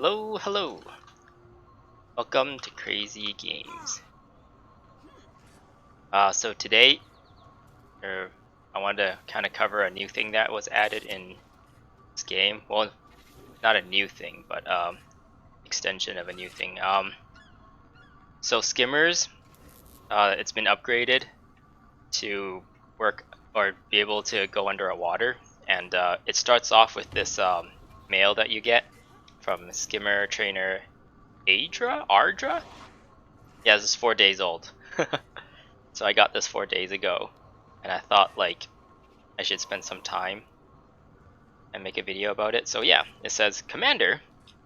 Hello, hello. Welcome to Crazy Games. So today, I wanted to kind of cover a new thing that was added in this game. Well, not a new thing, but extension of a new thing. So skimmers, it's been upgraded to work or be able to go under a water, and it starts off with this mail that you get from skimmer trainer Ardra. Yeah, this is 4 days old. So I got this 4 days ago, and I thought like I should spend some time and make a video about it. So yeah, it says, Commander,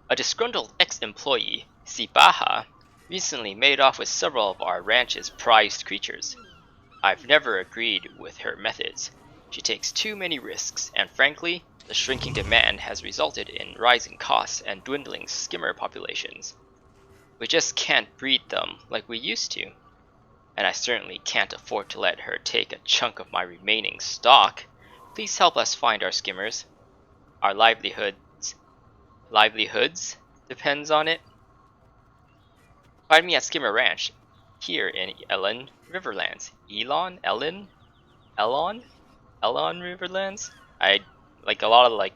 a disgruntled ex-employee, Sibaha, recently made off with several of our ranch's prized creatures. I've never agreed with her methods. She takes too many risks, and frankly, the shrinking demand has resulted in rising costs and dwindling skimmer populations. We just can't breed them like we used to, and I certainly can't afford to let her take a chunk of my remaining stock. Please help us find our skimmers. Our livelihoods depends on it. Find me at Skimmer Ranch, here in Elon Riverlands. Elon Riverlands. I like a lot of like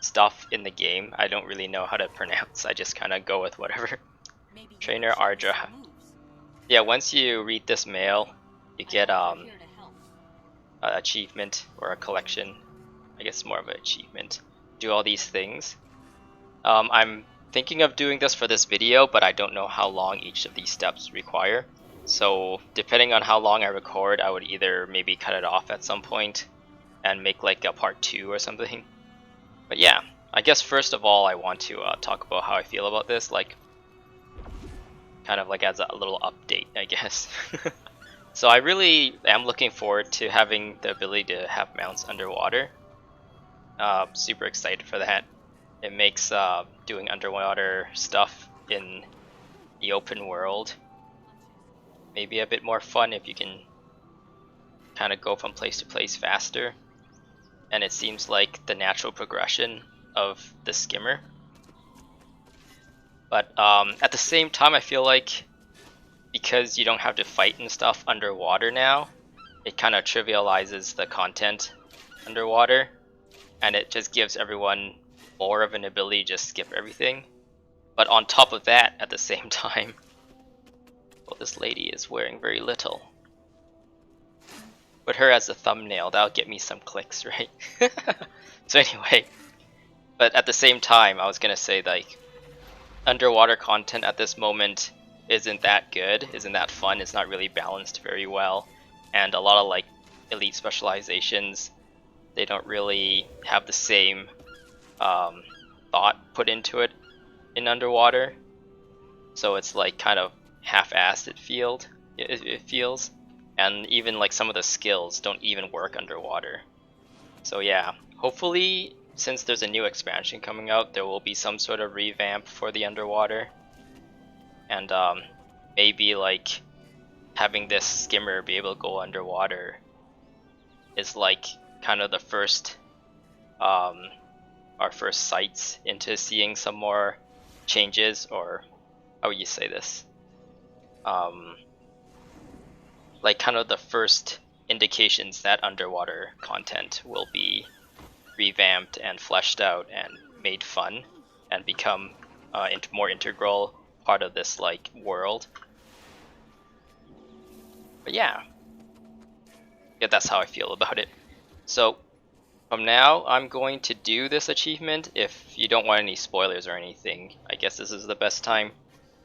stuff in the game. I don't really know how to pronounce. I just kind of go with whatever. Trainer Ardra. Yeah, once you read this mail, you get an achievement or a collection. I guess more of an achievement. Do all these things. I'm thinking of doing this for this video, but I don't know how long each of these steps require. So depending on how long I record, I would either maybe cut it off at some point and make like a part 2 or something. But yeah, I guess first of all I want to talk about how I feel about this, like kind of like as a little update, I guess. So I really am looking forward to having the ability to have mounts underwater. Super excited for that. It makes doing underwater stuff in the open world maybe a bit more fun if you can kind of go from place to place faster. And it seems like the natural progression of the skimmer. But at the same time, I feel like because you don't have to fight and stuff underwater now, it kind of trivializes the content underwater, and it just gives everyone more of an ability to just skip everything. But on top of that, at the same time, well, this lady is wearing very little. Put her as a thumbnail, that'll get me some clicks, right? So anyway, but at the same time, I was gonna say like, underwater content at this moment isn't that good, isn't that fun, it's not really balanced very well, and a lot of like elite specializations, they don't really have the same thought put into it in underwater, so it's like kind of half-assed it feels, and even like some of the skills don't even work underwater. So yeah, hopefully since there's a new expansion coming out, there will be some sort of revamp for the underwater, and maybe like having this skimmer be able to go underwater is like kind of the first our first sights into seeing some more changes, or how would you say this, like kind of the first indications that underwater content will be revamped and fleshed out and made fun and become more integral part of this like world. But yeah, that's how I feel about it. So from now I'm going to do this achievement. If you don't want any spoilers or anything, I guess this is the best time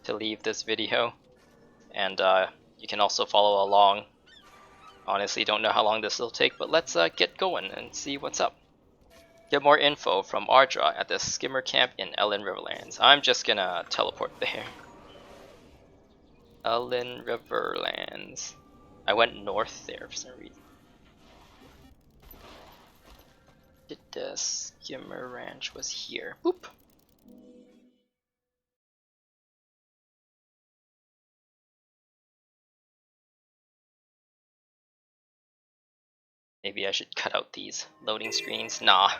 to leave this video, and you can also follow along. Honestly, don't know how long this will take, but let's get going and see what's up. Get more info from Ardra at the skimmer camp in Elon Riverlands. I'm just gonna teleport there. Elon Riverlands. I went north there for some reason. The skimmer ranch was here. Boop. Maybe I should cut out these loading screens. Nah,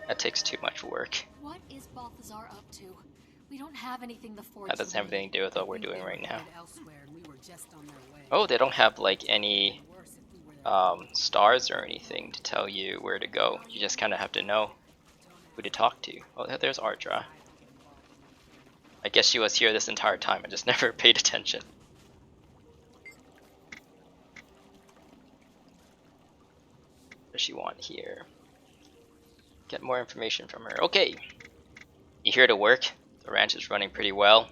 That takes too much work. What is Balthazar up to? We don't have anything the Forge. That doesn't have anything to do with what we're doing right now. We were just on their way. Oh, they don't have like any stars or anything to tell you where to go. You just kind of have to know who to talk to. Oh, there's Ardra. I guess she was here this entire time. I just never paid attention. What does she want here? Get more information from her. Okay. You here to work? The ranch is running pretty well.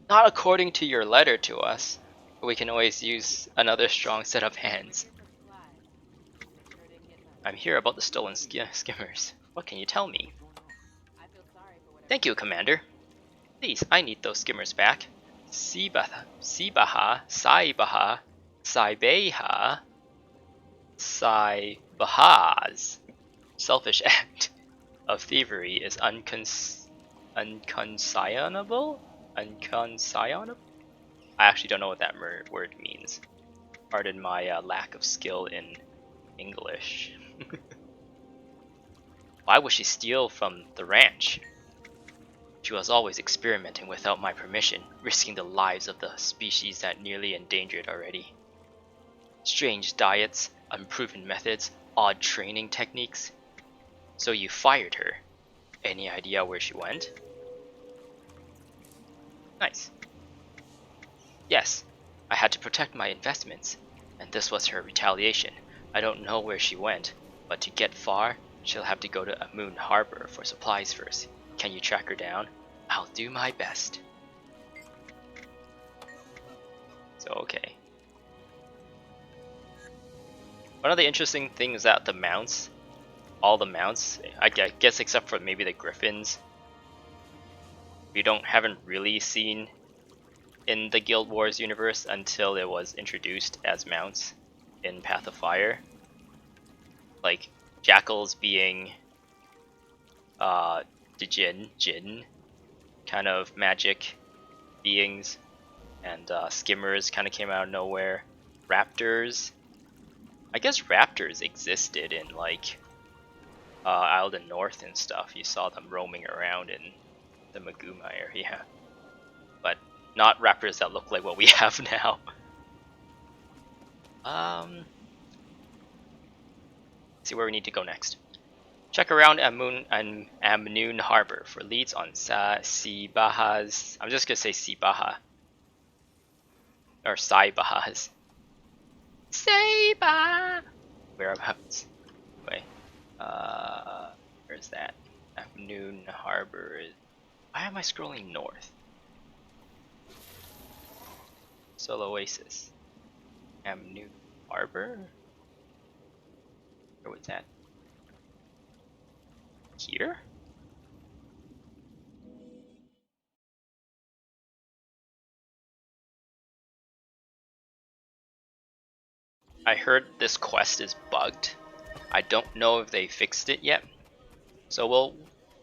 Not according to your letter to us, but we can always use another strong set of hands. I'm here about the stolen skimmers. What can you tell me? Thank you, Commander. Please, I need those skimmers back. Sibaha, Sibaha's selfish act of thievery is unconcilable? Unconcilable? I actually don't know what that word means. Pardon my lack of skill in English. Why would she steal from the ranch? She was always experimenting without my permission, risking the lives of the species that nearly endangered already. Strange diets, unproven methods, odd training techniques. So you fired her. Any idea where she went? Nice. Yes, I had to protect my investments, and this was her retaliation. I don't know where she went, but to get far, she'll have to go to Moon Harbor for supplies first. Can you track her down? I'll do my best. So, okay. One of the interesting things that the mounts, all the mounts, I guess except for maybe the griffins, we haven't really seen in the Guild Wars universe until it was introduced as mounts in Path of Fire. Like jackals being the Jinn kind of magic beings, and skimmers kind of came out of nowhere. Raptors, I guess raptors existed in like Isle of the North and stuff. You saw them roaming around in the Maguma area, but not raptors that look like what we have now. See where we need to go next. Check around Amnoon Harbor for leads on Sibaha's. I'm just gonna say Sibaha or Sibaha's. Sibaha whereabouts? Wait, where's that? Amnoon Harbor. Why am I scrolling north? Solo Oasis. Amnoon Harbor? Where was that? Here? I heard this quest is bugged. I don't know if they fixed it yet. So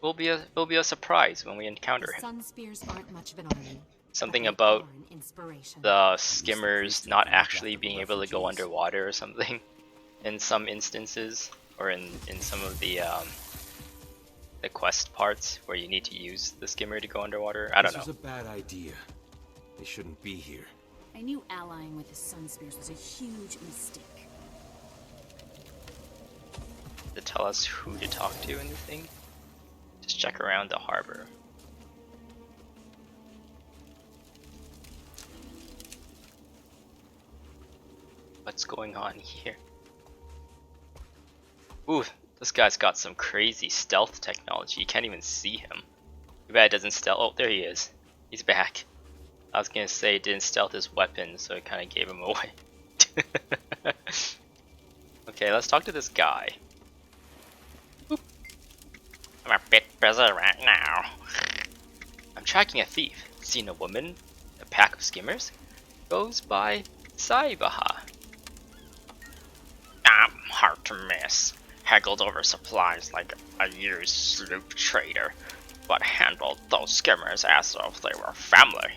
it'll be a surprise when we encounter him. Sun spears aren't much of an army. Something about the skimmers not actually being able to go underwater or something in some instances, or in some of the quest parts where you need to use the skimmer to go underwater. I don't know. This was a bad idea. They shouldn't be here. I knew allying with the Sun Spears was a huge mistake. To tell us who to talk to in the thing. Just check around the harbor. What's going on here? Ooh, this guy's got some crazy stealth technology. You can't even see him. Too bad it doesn't stealth. Oh, there he is. He's back. I was gonna say it didn't stealth his weapon, so it kind of gave him away. Okay, let's talk to this guy. Oop. I'm a bit busy right now. I'm tracking a thief. Seen a woman, a pack of skimmers. Goes by Sibaha. I'm hard to miss. Haggled over supplies like a used sloop trader, but handled those skimmers as if they were family.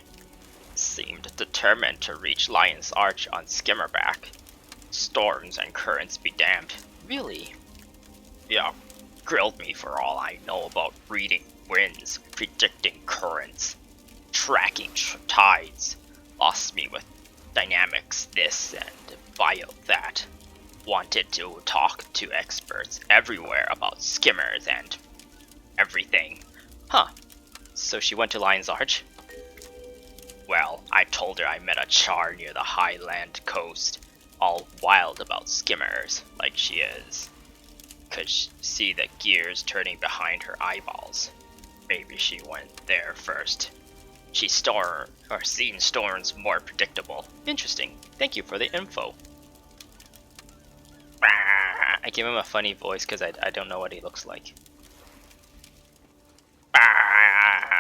Seemed determined to reach Lion's Arch on Skimmerback. Storms and currents be damned. Really? Yeah. grilled me for all I know about reading winds, predicting currents, tracking tides, lost me with dynamics this and bio that. Wanted to talk to experts everywhere about skimmers and everything. Huh, so she went to Lion's Arch? Well, I told her I met a char near the Highland coast, all wild about skimmers, like she is. Could see the gears turning behind her eyeballs. Maybe she went there first. She seen storms more predictable. Interesting. Thank you for the info. I give him a funny voice because I don't know what he looks like.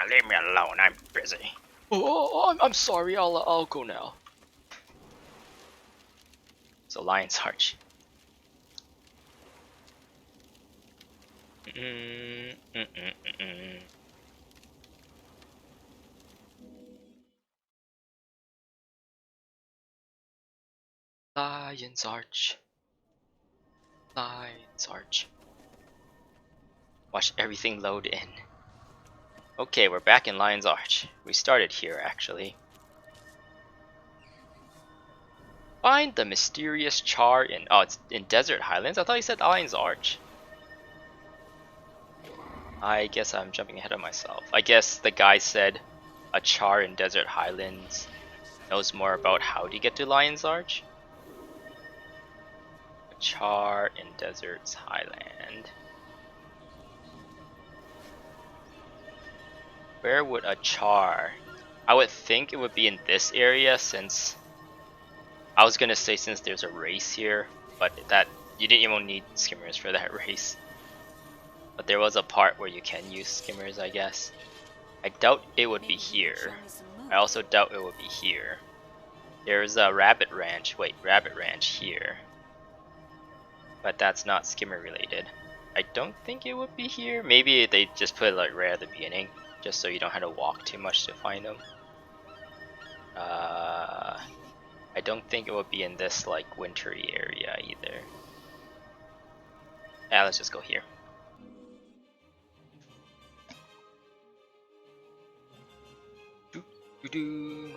Leave me alone. I'm busy. Oh, I'm sorry. I'll go now. So Lion's Arch. Lion's Arch. Lion's Arch. Watch everything load in. Okay, we're back in Lion's Arch. We started here, actually. Find the mysterious char in... Oh, it's in Desert Highlands? I thought you said Lion's Arch. I guess I'm jumping ahead of myself. I guess the guy said a char in Desert Highlands knows more about how to get to Lion's Arch. A char in Desert's Highland. Where would a char? I would think it would be in this area since I was gonna say since there's a race here, but that you didn't even need skimmers for that race. But there was a part where you can use skimmers, I guess. I doubt it would be here. I also doubt it would be here. There's a rabbit ranch. Wait, rabbit ranch here. But that's not skimmer related. I don't think it would be here. Maybe they just put it like right at the beginning, just so you don't have to walk too much to find them. I don't think it would be in this like wintry area either. Yeah, let's just go here. Doo-doo.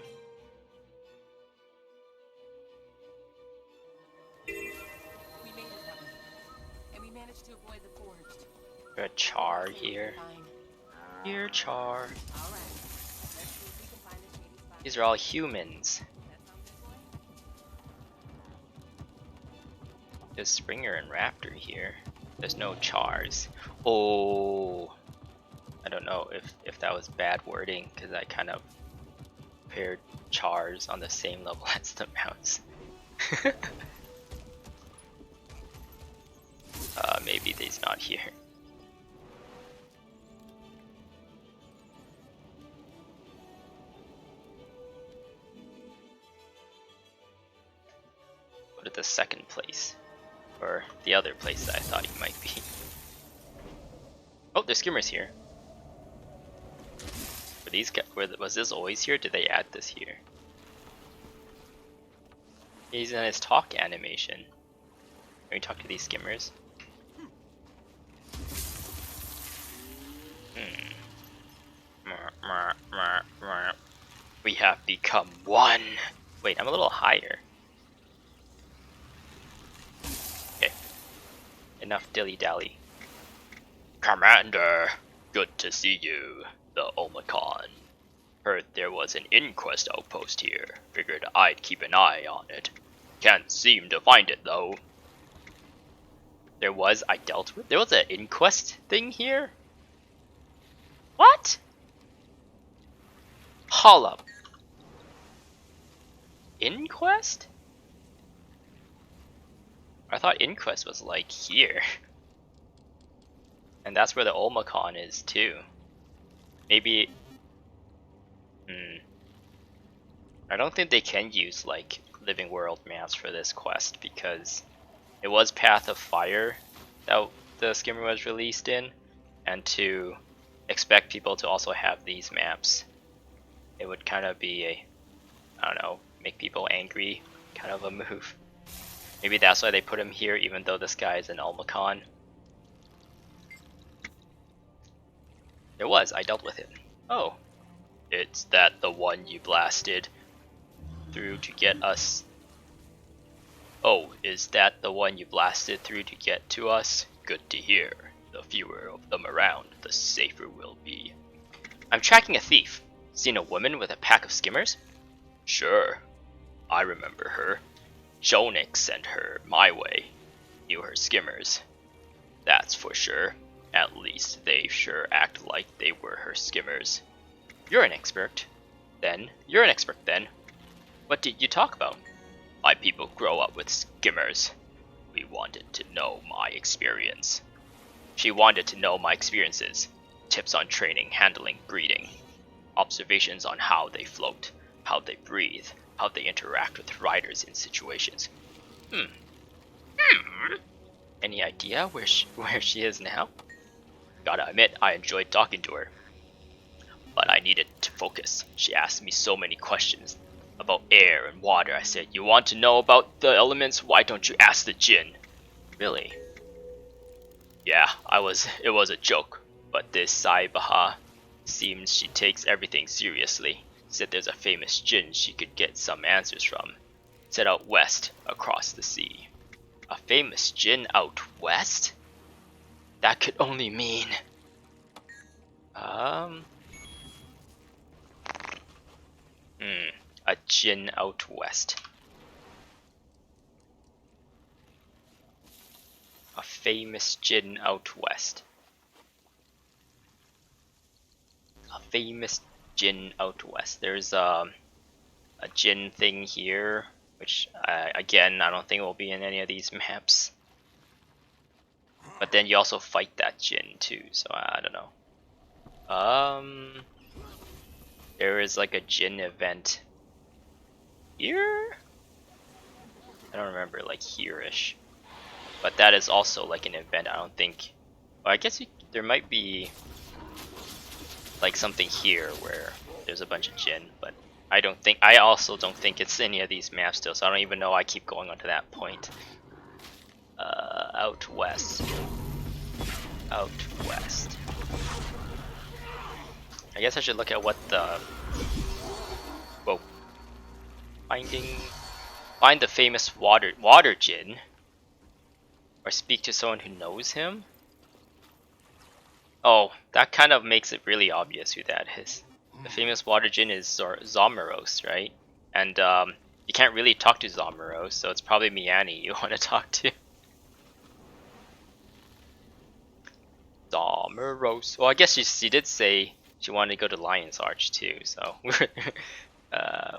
We made it that way, and we managed to avoid the forged. A char here. Here, char. All right. Let's see if we can find a shady spot. These are all humans. That sound good, boy? There's Springer and Raptor here. There's no chars. Oh, I don't know if that was bad wording because I kind of paired chars on the same level as the mounts. Maybe they's not here. Go to the second place. Or the other place that I thought he might be. Oh, there's skimmers here. Were these was this always here? Did they add this here? He's in his talk animation. Can we talk to these skimmers? We have become one. Wait, I'm a little higher. Okay. Enough dilly-dally. Commander, good to see you. The Omicron. Heard there was an inquest outpost here. Figured I'd keep an eye on it. Can't seem to find it though. There was an inquest thing here? What? Hold up. Inquest? I thought Inquest was like here. And that's where the Omicron is too. Maybe... I don't think they can use like Living World maps for this quest because it was Path of Fire that the skimmer was released in, and to expect people to also have these maps, it would kind of be a, I don't know, make people angry kind of a move. Maybe that's why they put him here even though this guy is an Omicron. It was, I dealt with it. Oh. It's that the one you blasted through to get us? Oh, is that the one you blasted through to get to us? Good to hear. The fewer of them around, the safer we'll be. I'm tracking a thief. Seen a woman with a pack of skimmers? Sure. I remember her. Jonik sent her my way. Knew her skimmers. That's for sure. At least they sure act like they were her skimmers. You're an expert. You're an expert then. What did you talk about? My people grow up with skimmers. We wanted to know my experience. She wanted to know my experiences. Tips on training, handling, breeding. Observations on how they float, how they breathe, how they interact with riders in situations. Any idea where she is now? Gotta admit, I enjoyed talking to her. But I needed to focus. She asked me so many questions about air and water. I said, you want to know about the elements? Why don't you ask the Jinn? Really? Yeah, it was a joke. But this Sibaha seems she takes everything seriously. Said there's a famous Jinn she could get some answers from. Said out west, across the sea. A famous Jinn out west? That could only mean... a Jinn out west. A famous Jinn out west. A famous Jinn out west. There's a Jinn thing here, which again I don't think will be in any of these maps. But then you also fight that Jinn too, so I don't know. There is like a Jinn event here? I don't remember, like here-ish. But that is also like an event, I don't think. Well, I guess there might be like something here where there's a bunch of Jinn, but I also don't think it's any of these maps still, so I don't even know I keep going on to that point. Out west. Out west. I guess I should look at what the... Whoa. Find the famous water Jinn. Or speak to someone who knows him. Oh, that kind of makes it really obvious who that is. The famous water Jinn is Zomeros, right? And you can't really talk to Zomeros, so it's probably Miani you want to talk to. Zomeros. Well, I guess she did say she wanted to go to Lion's Arch too, so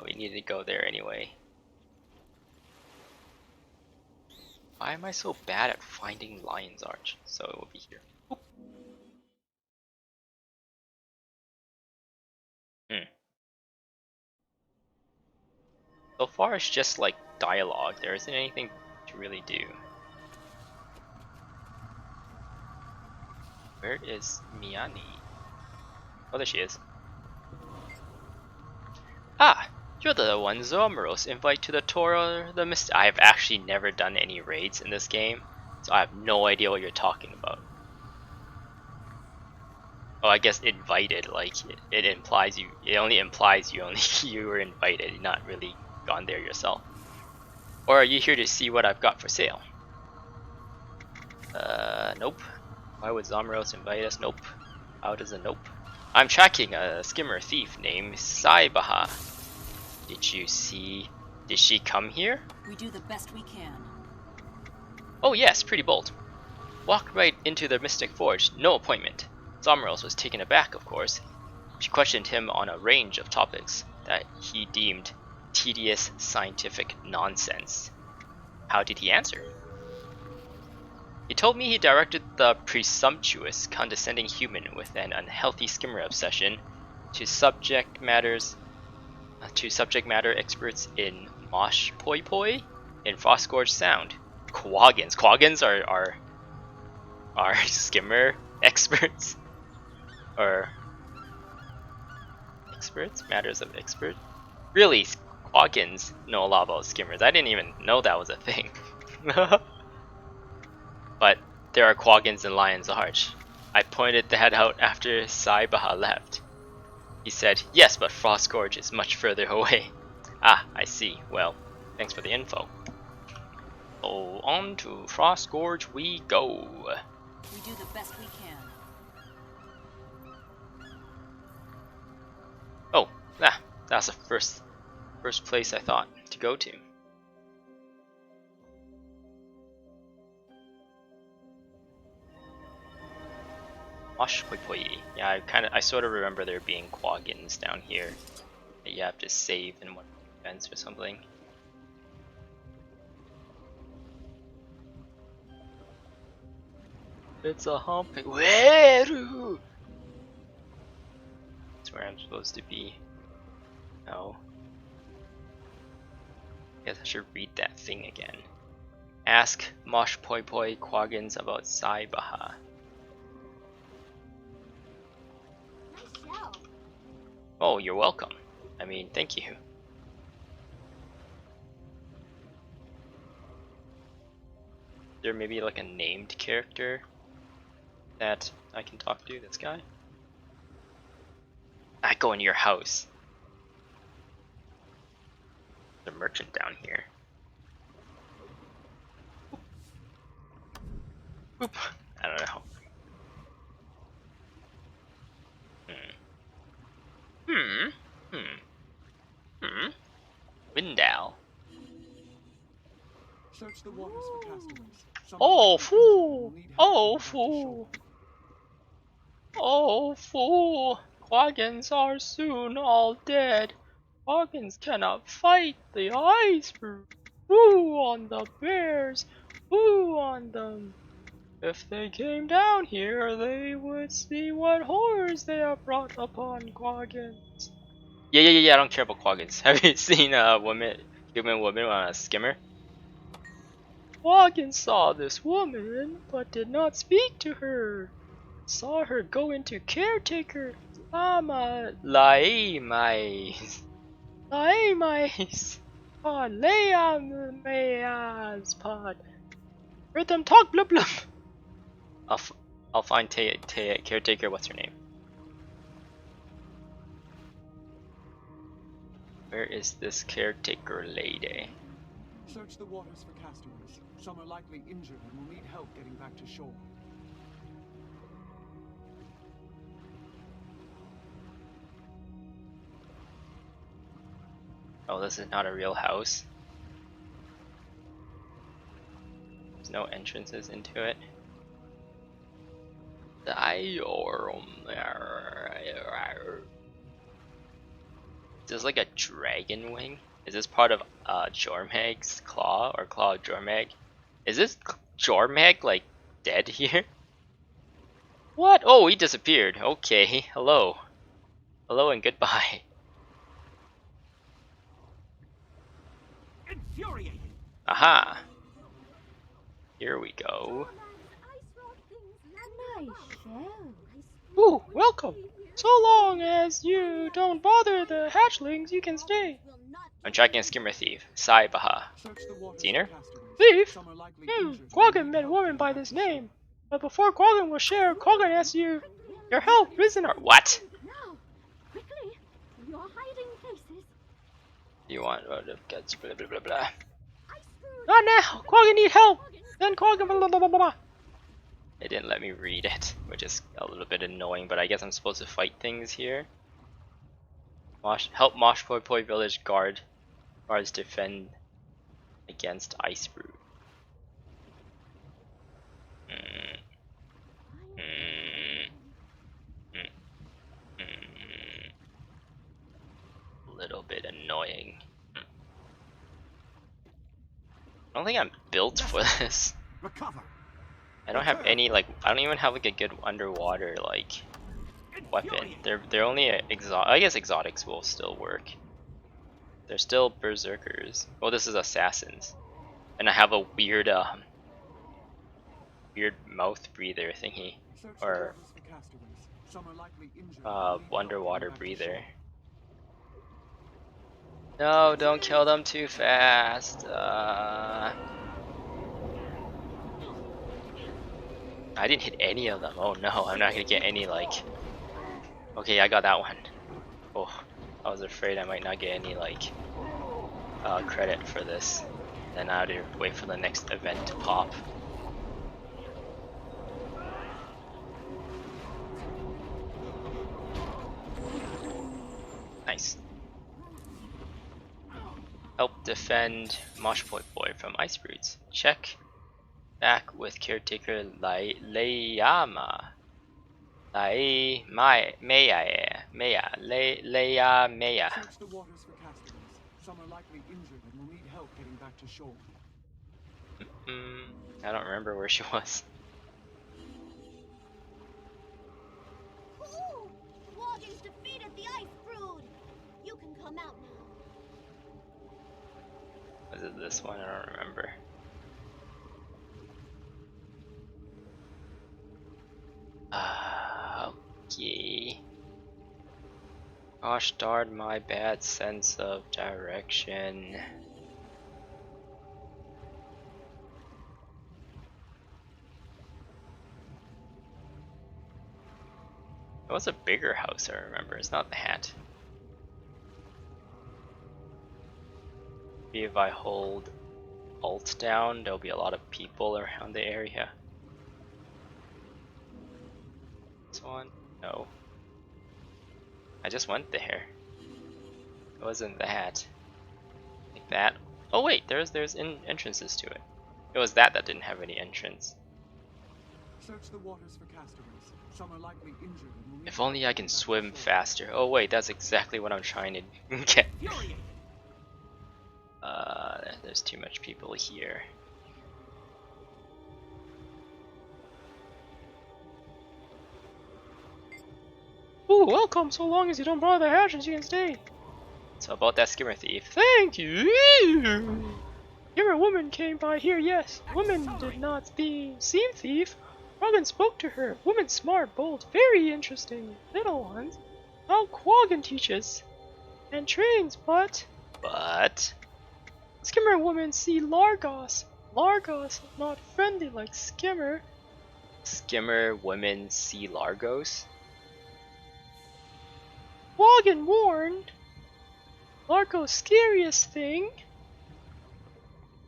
we need to go there anyway. Why am I so bad at finding Lion's Arch? So it will be here. Oop. So far it's just like dialogue. There isn't anything to really do. Where is Miani? Oh, there she is. Ah, you're the one Zomeros invite to the tour the Mist. I have actually never done any raids in this game, so I have no idea what you're talking about. Oh, I guess invited, like it implies you. It only implies you you were invited, you're not really gone there yourself. Or are you here to see what I've got for sale? Nope. Why would Zomeros invite us? Nope. How does a nope? I'm tracking a skimmer thief named Sibaha. Did you see? Did she come here? We do the best we can. Oh yes, pretty bold. Walked right into the Mystic Forge, no appointment. Zomeros was taken aback, of course. She questioned him on a range of topics that he deemed tedious scientific nonsense. How did he answer? He told me he directed the presumptuous, condescending human with an unhealthy skimmer obsession to subject matter experts in Mosh Poi Poi in Frostgorge Sound. Quaggins. Quaggins are skimmer experts? Or experts? Matters of expert? Really, Quaggins know a lot about skimmers. I didn't even know that was a thing. But there are Quaggins in Lion's Arch. I pointed that out after Sibaha left. He said, yes, but Frost Gorge is much further away. Ah, I see. Well, thanks for the info. Oh, on to Frost Gorge we go. We do the best we can. Oh, that's the first place I thought to go to. Mosh Poi Poi. Yeah, I sort of remember there being quaggins down here that you have to save in one events or something. It's a humping. That's where I'm supposed to be. No. Guess I should read that thing again. Ask Mosh Poi Poi Quaggins about Sibaha. Nice shell. Oh, you're welcome. I mean, thank you. There may be like a named character that I can talk to, this guy? I go in your house. There's a merchant down here. Oop. I don't know. Windal. Search the waters for castaways. Oh, fool! Oh, fool! Oh, fool! Quaggins are soon all dead. Quaggins cannot fight the iceberg. Woo on the bears! Woo on them! If they came down here, they would see what horrors they have brought upon Quaggins. Yeah, I don't care about Quaggins. Have you seen a human woman on a skimmer? Quaggins saw this woman, but did not speak to her. Saw her go into caretaker. Laimais. Pod. Laimais. Pod. Heard them talk blub blub. I'll find caretaker. What's her name? Where is this caretaker lady? Search the waters for castaways. Some are likely injured and will need help getting back to shore. Oh, this is not a real house. There's no entrances into it. Is this like a dragon wing? Is this part of Jormag's claw or claw of Jormag? Is this Jormag like dead here? What? Oh, he disappeared. Okay, hello. Hello and goodbye. Infuriating! Aha! Here we go. Nice shell. Ooh, welcome! So long as you don't bother the hatchlings, you can stay. I'm tracking a skimmer thief, Sibaha. Search the waters Seen her? for castaways. Thief? Some are likely injured and will Quaggan need met a help woman getting by back this to shore. name. But before Quaggan will share, Quaggan asks you your help, risen or what? Now, quickly. Your hiding places. You want out of guts, blah blah blah blah. I screwed. Not now! Quaggan need help! Then Quaggan blah blah blah blah. It didn't let me read it, which is a little bit annoying, but I guess I'm supposed to fight things here. Help Mosh Poi Poi village guards defend against ice brood. A little bit annoying. I don't think I'm built for this. Recover. I don't have any I don't even have like a good underwater weapon. They're only I guess exotics will still work. They're still berserkers. Oh, this is assassins, and I have a weird mouth breather thingy, Search the or waters for castaways. Some are likely injured and will need help underwater getting back to breather. shore. No, don't kill them too fast. I didn't hit any of them. Oh no, I'm not gonna get any like... Okay, I got that one. Oh, I was afraid I might not get any like credit for this. Then I had to wait for the next event to pop. Nice. Help defend Mosh Boy Boy from ice brutes. Check back with caretaker Leiyama. Maya. Search the waters for castaways. Some are likely injured and will need help getting back to shore. I don't remember where she was. Cool! Quaggan's defeated the Ice Brood! You can come out now. Was it this one? I don't remember. Okay. Gosh darn my bad sense of direction. It was a bigger house, I remember. It's not the hat. Maybe if I hold Alt down, there'll be a lot of people around the area. This one? No. I just went there. It wasn't the hat. Like that. Oh wait, there's entrances to it. It was that didn't have any entrance. Search the waters for castaways. Some are likely injured and will need If only I can help getting back to swim shore. faster. Oh wait, that's exactly what I'm trying to get. There's too much people here. Ooh, welcome! So long as you don't bother the hatches, you can stay. So about that skimmer thief. Thank you! Skimmer woman came by here, yes. Woman did not seem thief. Quaggan spoke to her. Woman smart, bold, very interesting. Little ones. How Quaggan teaches. And trains, but... Skimmer woman see Largos. Largos not friendly like Skimmer. Skimmer women see Largos? Quaggan warned. Largos scariest thing.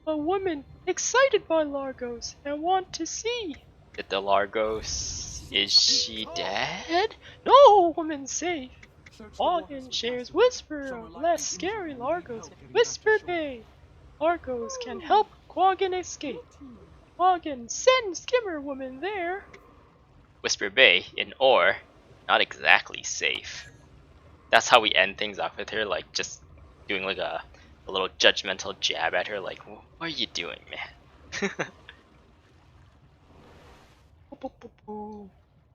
A woman excited by Largos and want to see. Did the Largos... Is she dead? No, woman safe. Search the Quaggan waters for shares castaways. Whisper Some are of likely less injured scary and will need Largos help in getting back to Whisper shore. Bay. Largos can help Quaggan escape. Quaggan send Skimmer woman there. Whisper Bay in ore, not exactly safe. That's how we end things off with her, like just doing like a little judgmental jab at her, like, what are you doing, man?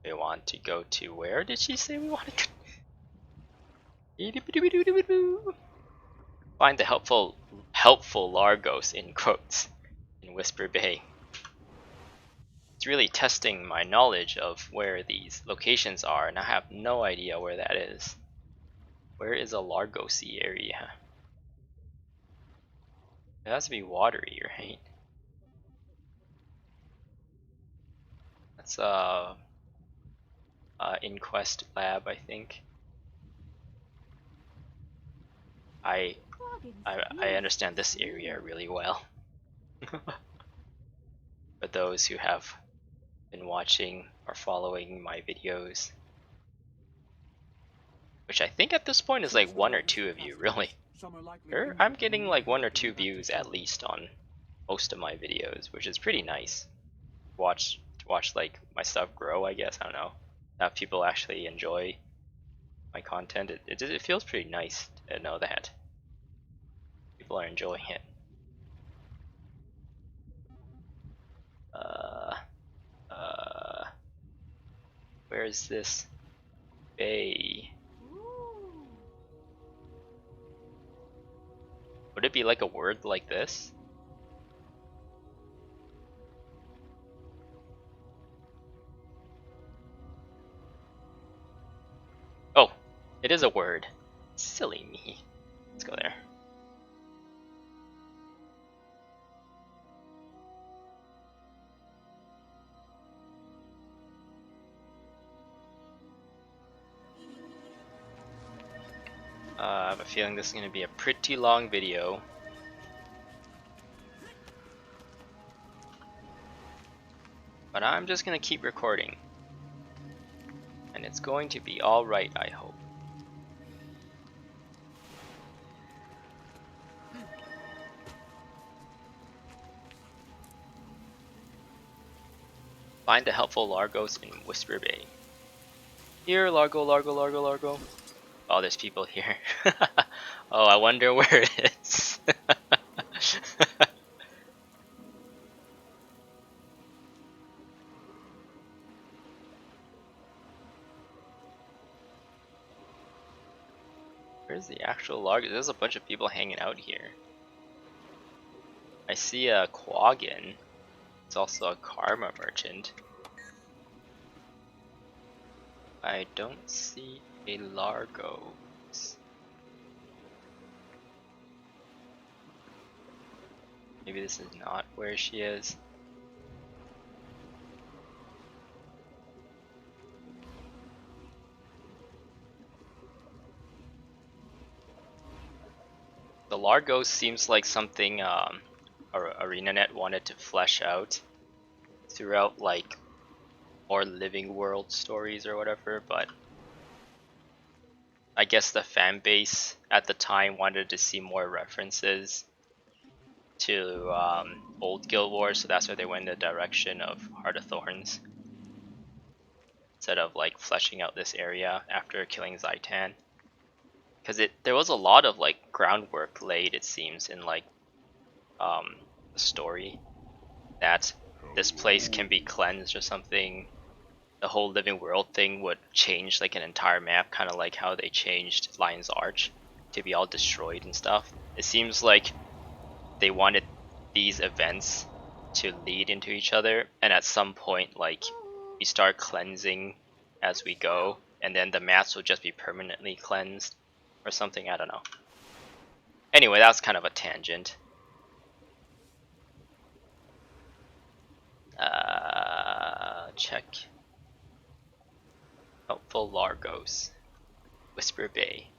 We want to go to where did she say we want to go? Find the helpful Largos in quotes in Whisper Bay. It's really testing my knowledge of where these locations are, and I have no idea where that is. Where is a Largosy area? It has to be watery, right? That's Inquest Lab, I think. I understand this area really well. For those who have been watching or following my videos, which I think at this point is like 1 or 2 of you, really. Sure, I'm getting like 1 or 2 views at least on most of my videos, which is pretty nice. To watch like my stuff grow, I guess. I don't know. Have people actually enjoy my content. It feels pretty nice to know that people are enjoying it. Where is this bay? Would it be like a word like this? Oh, it is a word. Silly me. Let's go there. I have a feeling this is going to be a pretty long video. But I'm just going to keep recording. And it's going to be alright, I hope. Find the helpful Largos in Whisper Bay. Here, Largo, Largo, Largo, Largo. Oh, there's people here. Oh, I wonder where it is. Where's the actual Largo? There's a bunch of people hanging out here. I see a Quaggin. It's also a Karma merchant. I don't see a Largos. Maybe this is not where she is. The Largos seems like something ArenaNet wanted to flesh out throughout like more living world stories or whatever, but I guess the fan base at the time wanted to see more references to old Guild Wars, so that's why they went in the direction of Heart of Thorns instead of like fleshing out this area after killing Zaitan. Because there was a lot of like groundwork laid, it seems, in like the story that this place can be cleansed or something. The whole living world thing would change like an entire map, kind of like how they changed Lion's Arch to be all destroyed and stuff. It seems like they wanted these events to lead into each other, and at some point like we start cleansing as we go, and then the maps will just be permanently cleansed or something, I don't know. Anyway, that's kind of a tangent. Check. Helpful Largos. Whisper Bay.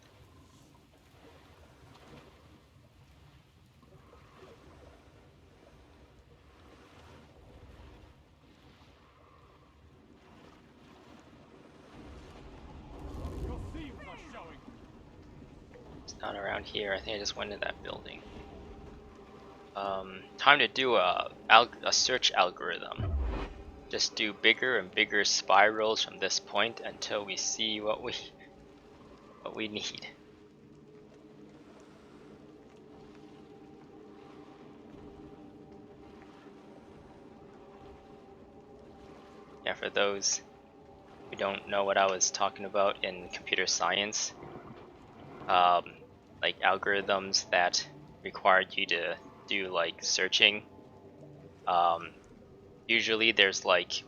It's not around here. I think I just went to that building. Time to do a search algorithm. Just do bigger and bigger spirals from this point until we see what we need. Yeah, for those who don't know what I was talking about in computer science, like algorithms that required you to do like searching. Usually there's like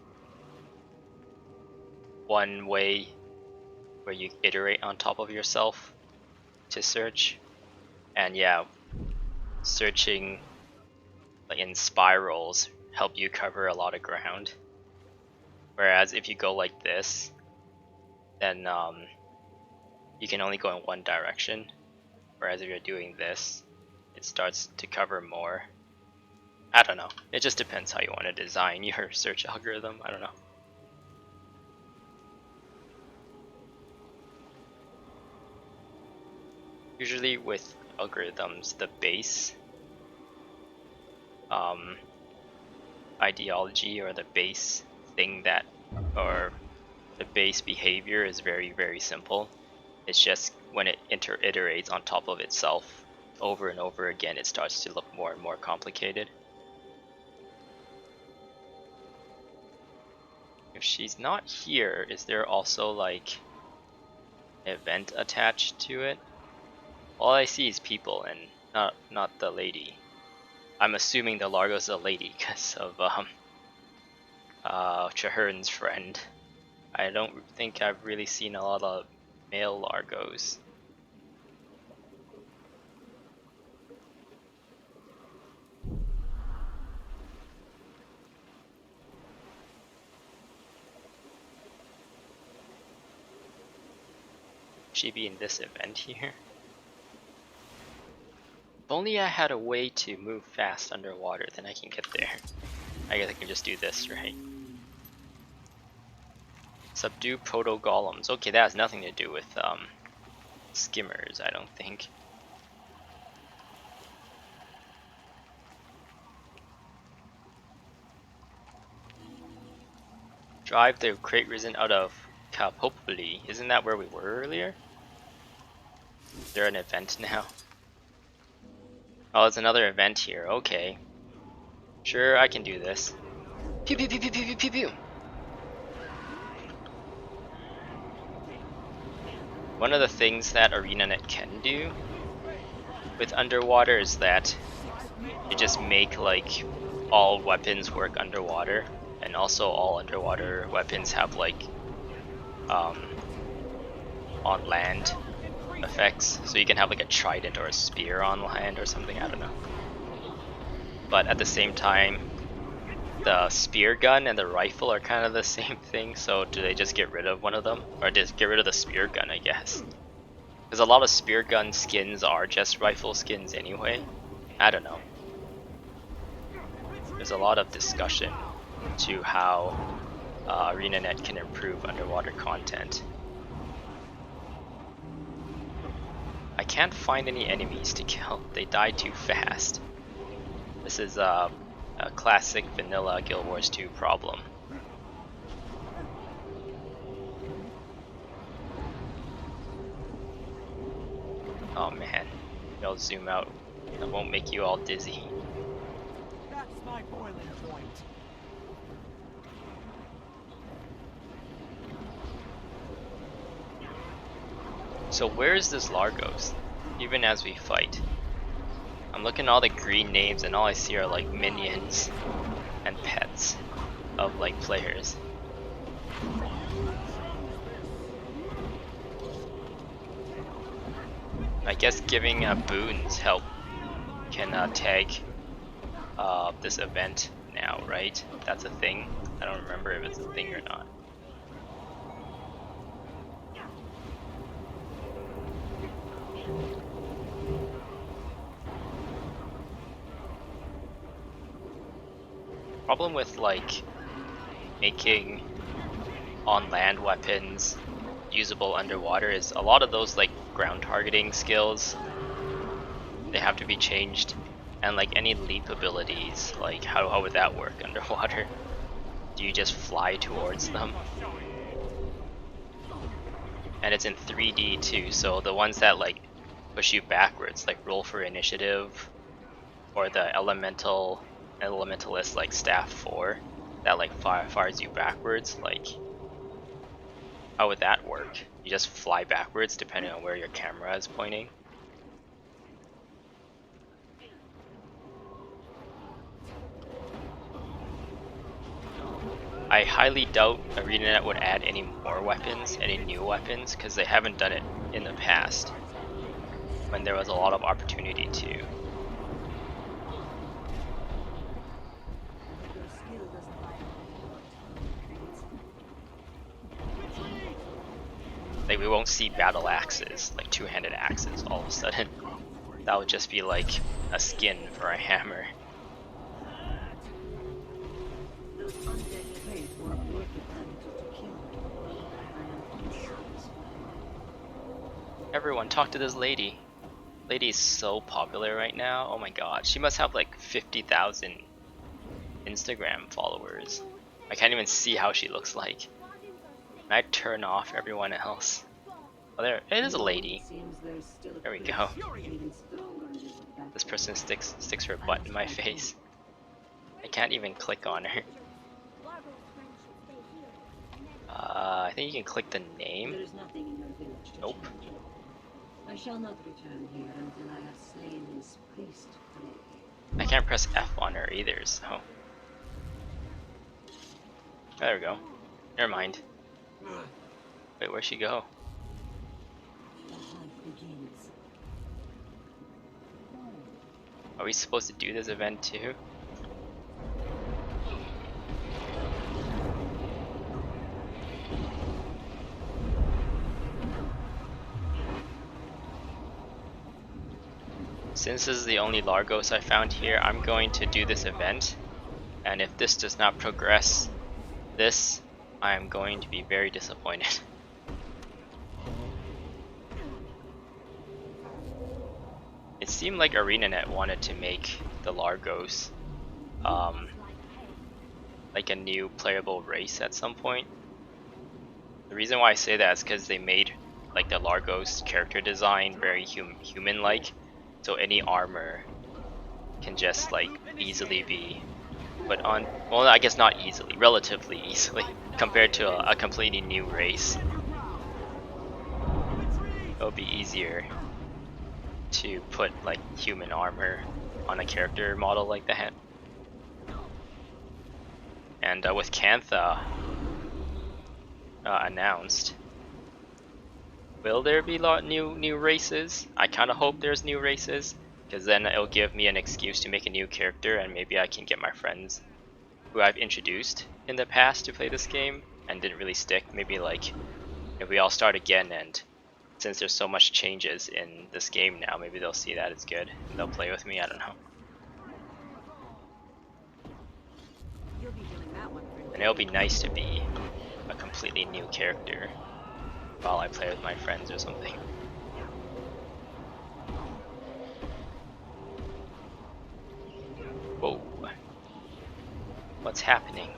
one way where you iterate on top of yourself to search, and yeah, searching like in spirals help you cover a lot of ground. Whereas if you go like this, then you can only go in one direction. Whereas if you're doing this, it starts to cover more. I don't know. It just depends how you want to design your search algorithm. I don't know. Usually with algorithms, the base ideology or the base thing that, or the base behavior is very, very simple. It's just when it iterates on top of itself over and over again, it starts to look more and more complicated. If she's not here, is there also like an event attached to it? All I see is people and not the lady. I'm assuming the Largo's is a lady because of Chahern's friend. I don't think I've really seen a lot of male Largos. She be in this event here? If only I had a way to move fast underwater, then I can get there. I guess I can just do this, right? Subdue proto-golems. Okay, that has nothing to do with skimmers, I don't think. Drive the crate resin out of Kapopoli. Isn't that where we were earlier? Is there an event now? Oh, there's another event here. Okay. Sure, I can do this. Pew pew pew pew pew pew pew pew. One of the things that ArenaNet can do with underwater is that you just make like all weapons work underwater, and also all underwater weapons have like on land effects. So you can have like a trident or a spear on land or something, I don't know. But at the same time, the spear gun and the rifle are kind of the same thing, so do they just get rid of one of them? Or just get rid of the spear gun, I guess. Because a lot of spear gun skins are just rifle skins anyway. I don't know. There's a lot of discussion to how ArenaNet can improve underwater content. I can't find any enemies to kill. They die too fast. This is a classic vanilla Guild Wars 2 problem. Oh man, I'll zoom out. That won't make you all dizzy. That's my boiling point. So where is this Largos? Even as we fight. I'm looking at all the green names and all I see are like minions and pets of like players. I guess giving boons help can tag this event now, right? That's a thing. I don't remember if it's a thing or not. Problem with like making on land weapons usable underwater is a lot of those like ground targeting skills, they have to be changed, and like any leap abilities, like how would that work underwater? Do you just fly towards them? And it's in 3D too, so the ones that like push you backwards, like roll for initiative, or the elementalist like staff 4 that like fires you backwards, like how would that work? You just fly backwards depending on where your camera is pointing. I highly doubt ArenaNet would add any more weapons, any new weapons, because they haven't done it in the past when there was a lot of opportunity to. Like we won't see battle axes, like two-handed axes all of a sudden. That would just be like a skin for a hammer. Everyone talk to this lady. Lady is so popular right now. Oh my god, she must have like 50,000 Instagram followers. I can't even see how she looks like. Can I turn off everyone else? Oh, there, it is a lady. There we go. This person sticks her butt in my face. I can't even click on her. I think you can click the name. Nope. I shall not return here until I have slain this priest today. I can't press F on her either, so. There we go. Never mind. Wait, where'd she go? The hunt begins. Are we supposed to do this event too? Since this is the only Largos I found here, I'm going to do this event, and if this does not progress this, I'm going to be very disappointed. It seemed like ArenaNet wanted to make the Largos like a new playable race at some point. The reason why I say that is because they made like the Largos character design very human-like, so any armor can just like easily be put on. Well, I guess not easily, relatively easily, compared to a completely new race. It'll be easier to put like human armor on a character model like that. And with Cantha announced, will there be new races? I kind of hope there's new races, because then it'll give me an excuse to make a new character, and maybe I can get my friends who I've introduced in the past to play this game and didn't really stick. Maybe like if we all start again, and since there's so much changes in this game now, maybe they'll see that it's good and they'll play with me. I don't know. You'll be doing that one for And it'll be nice to be a completely new character while I play with my friends or something. Whoa. What's happening?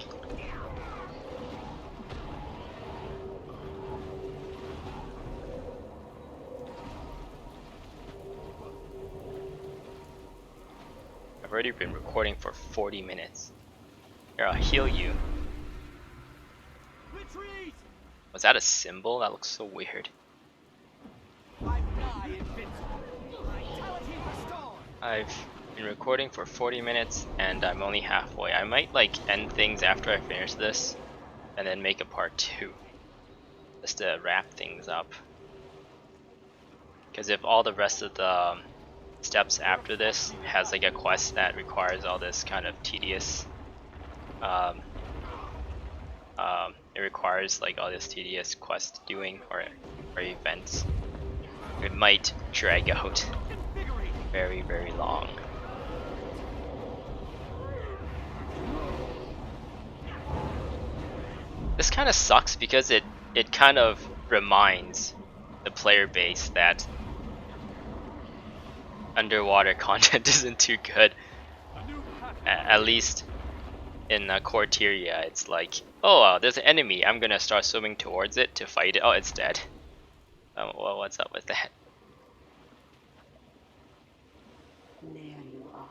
I've already been recording for 40 minutes. Here, I'll heal you. Retreat! Was that a symbol? That looks so weird. I'm nigh invincible. Vitality restored. I've been recording for 40 minutes and I'm only halfway. I might like end things after I finish this and then make a part 2. Just to wrap things up. Because if all the rest of the steps after this has like a quest that requires all this kind of tedious it requires like all this tedious quest doing or events, it might drag out very long. This kind of sucks because it kind of reminds the player base that underwater content isn't too good. At least in Corteria, it's like, oh, there's an enemy, I'm gonna start swimming towards it to fight it. Oh, it's dead. Well, what's up with that? There you are.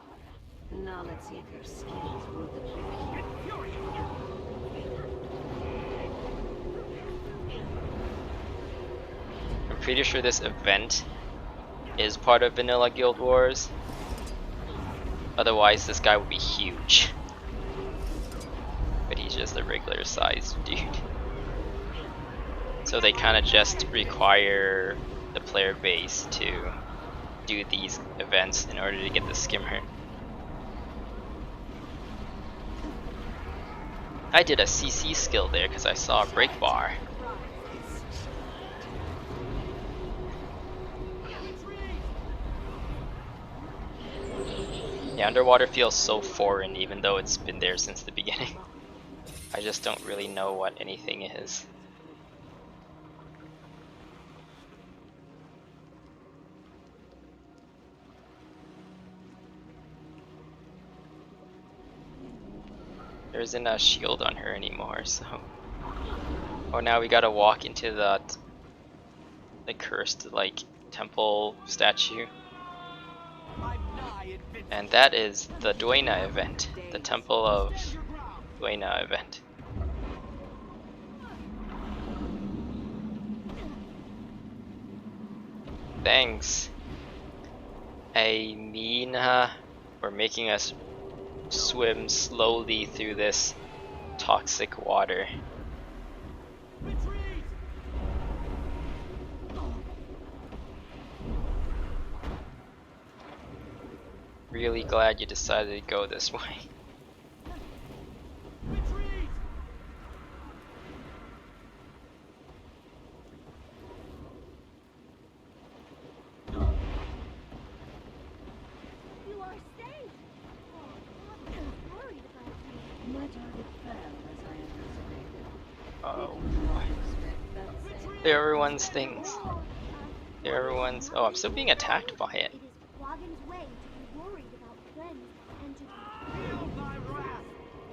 Now let's see if your skills will the trick. I'm pretty sure this event is part of Vanilla Guild Wars. Otherwise, this guy would be huge. But he's just a regular sized dude. So they kind of just require the player base to do these events in order to get the skimmer. I did a CC skill there because I saw a break bar. Yeah, underwater feels so foreign even though it's been there since the beginning. I just don't really know what anything is. There isn't a shield on her anymore, so... Oh, now we gotta walk into the cursed, like, temple statue. And that is the Duena event, the Temple of Duena event. Thanks, Amina, for making us swim slowly through this toxic water. Really glad you decided to go this way. They're everyone's things. They're everyone's. Oh, I'm still being attacked by it. It is Quaggan's way to be worried about friends and to be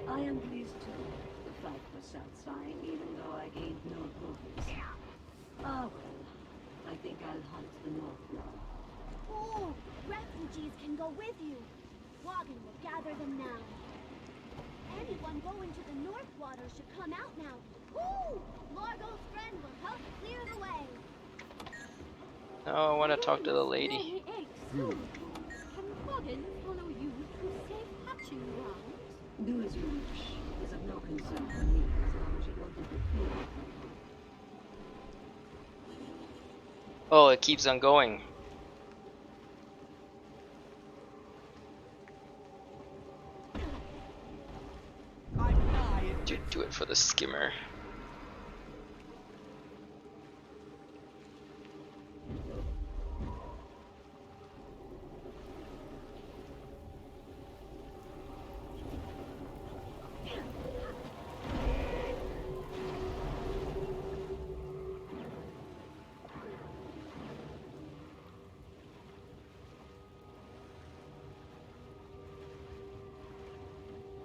I am pleased too. The fight was satisfying, even though I gained no trophies. Ah well, I think I'll hunt the North Wall. Oh, refugees can go with you. Quaggan will gather them now. Anyone going to the North Water should come out now. Ooh, Largo's friend will help clear the way. Oh, I want to talk to the lady. Can Quaggan follow you to safe hatching grounds? Do as you wish. It is of no concern to me as long as you don't interfere. Oh, it keeps on going. Do it for the skimmer.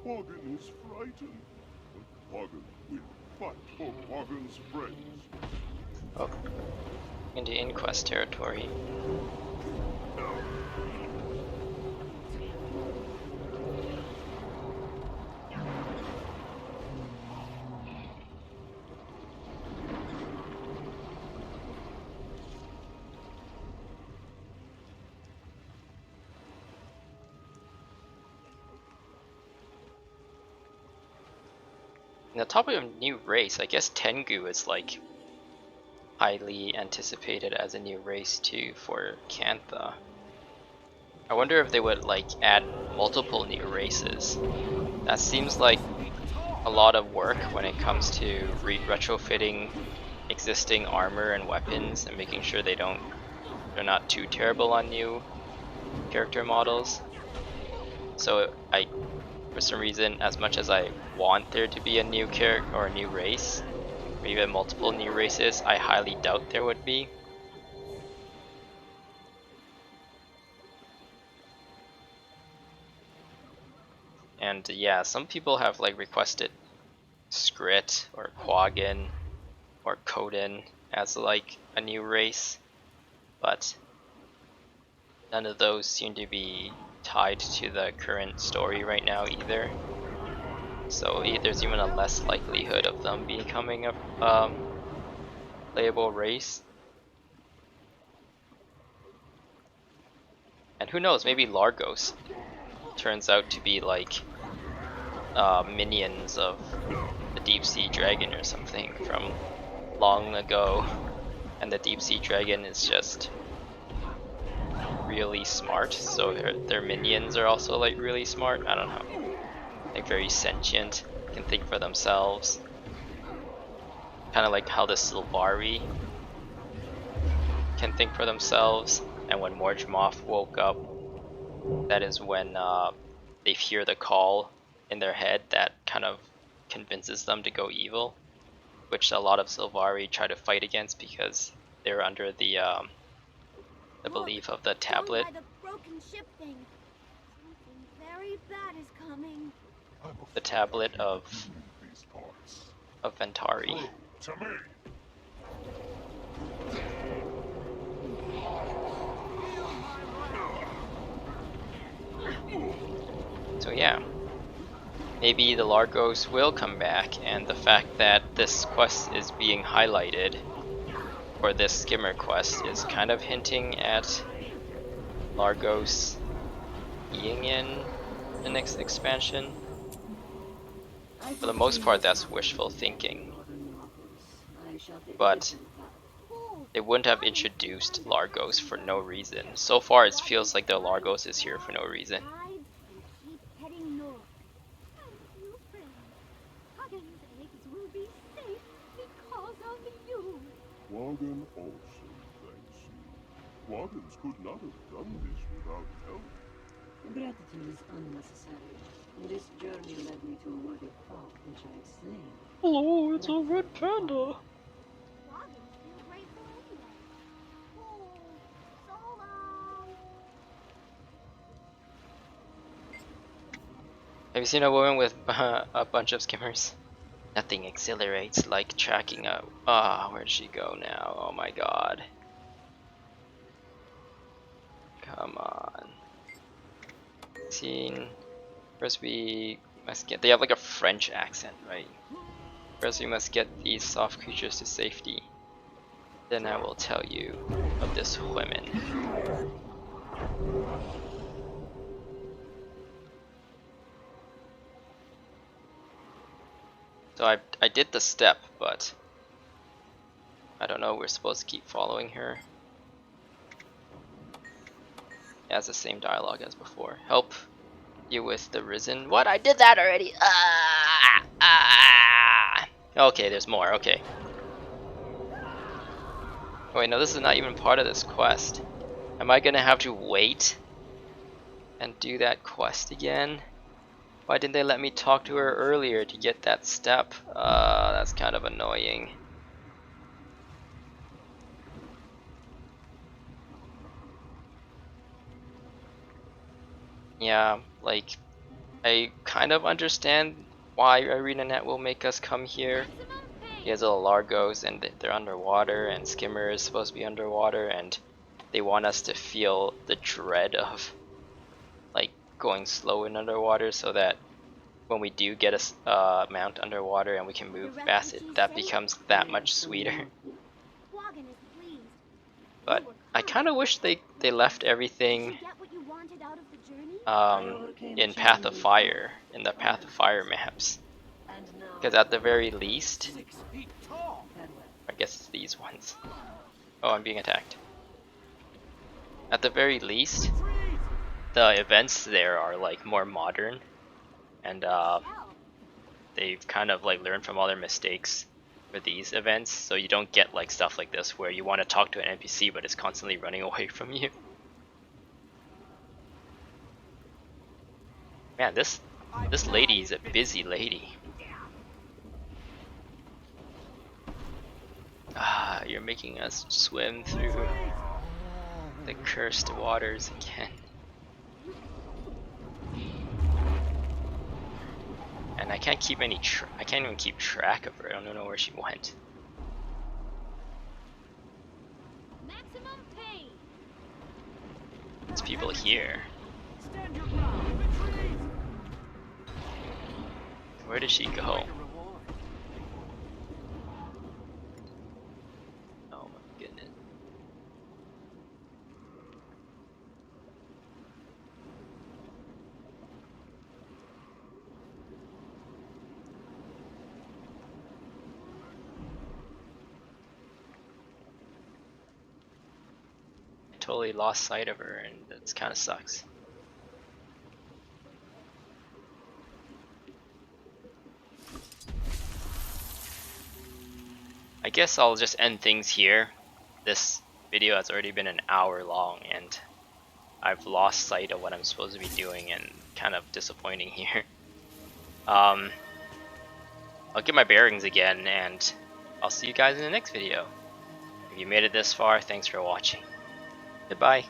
Quaggan is frightened, but Quaggan will fight for Quaggan's friends. Oh, into Inquest territory. On the topic of new race, I guess Tengu is like highly anticipated as a new race too for Cantha. I wonder if they would like add multiple new races. That seems like a lot of work when it comes to retrofitting existing armor and weapons and making sure they're not too terrible on new character models. So for some reason, as much as I want there to be a new character or a new race, or even multiple new races, I highly doubt there would be. And yeah, some people have like requested Skrit or Quaggan or Koden as like a new race, but none of those seem to be tied to the current story right now either. So there's even a less likelihood of them becoming a playable race. And who knows, maybe Largos turns out to be like minions of the deep sea dragon or something from long ago, and the deep sea dragon is just really smart, so their minions are also like really smart. I don't know, like very sentient, can think for themselves, kind of like how the Sylvari can think for themselves. And when Morgemoth woke up, that is when they hear the call in their head that kind of convinces them to go evil, which a lot of Sylvari try to fight against because they're under the belief of the tablet. Down by the broken ship thing. Something very bad is coming. The tablet of These parts. Ventari. To me. So yeah, maybe the Largos will come back, and the fact that this quest is being highlighted, or this Skimmer quest, is kind of hinting at Largos being in the next expansion. For the most part, that's wishful thinking, but they wouldn't have introduced Largos for no reason. So far, it feels like the Largos is here for no reason. Guide and keep heading north. Thank you, friends. Quaggan's eggs will be safe because of you. Quaggan also thanks you. Quaggans could not have done this without help. Gratitude is unnecessary. This journey led me to a worthy foe, which I have slain. Hello, it's a red panda. Quaggan's Have you seen a woman with a bunch of skimmers? Nothing exhilarates like tracking a. Ah, where'd she go now? Oh my god. Come on. Scene. First we must get. They have like a French accent, right? First we must get these soft creatures to safety. Then I will tell you of this woman. So I did the step, but I don't know, we're supposed to keep following her. It has the same dialogue as before. Help you with the risen. What? I did that already. Ah, ah. Okay, there's more. Okay. Wait, no, this is not even part of this quest. Am I gonna have to wait and do that quest again? Why didn't they let me talk to her earlier to get that step? That's kind of annoying. Yeah, like, I kind of understand why ArenaNet will make us come here. He has little Largos and they're underwater, and Skimmer is supposed to be underwater, and they want us to feel the dread of like going slow in underwater, so that when we do get a mount underwater and we can move past it, that becomes that much sweeter. Wagon is pleased. But I kind of wish they left everything Did you get what you wanted out of the journey? in Path of Fire, in the Path of Fire maps. And now, Because at the very least, 6 feet tall. farewell. I guess it's these ones. Oh, I'm being attacked. At the very least, the events there are like more modern, and they've kind of like learned from all their mistakes for these events, so you don't get like stuff like this where you want to talk to an NPC but it's constantly running away from you. Man, this lady is a busy lady. Ah, you're making us swim through the cursed waters again. And I can't keep I can't even keep track of her. I don't know where she went. Maximum pain. There's people here. Stand your ground. Retreat. Where did she go? Like a reward. Oh my goodness. I totally lost sight of her, and that kind of sucks. I guess I'll just end things here. This video has already been an hour long, and I've lost sight of what I'm supposed to be doing, and kind of disappointing here. I'll get my bearings again, and I'll see you guys in the next video. If you made it this far, thanks for watching. Goodbye.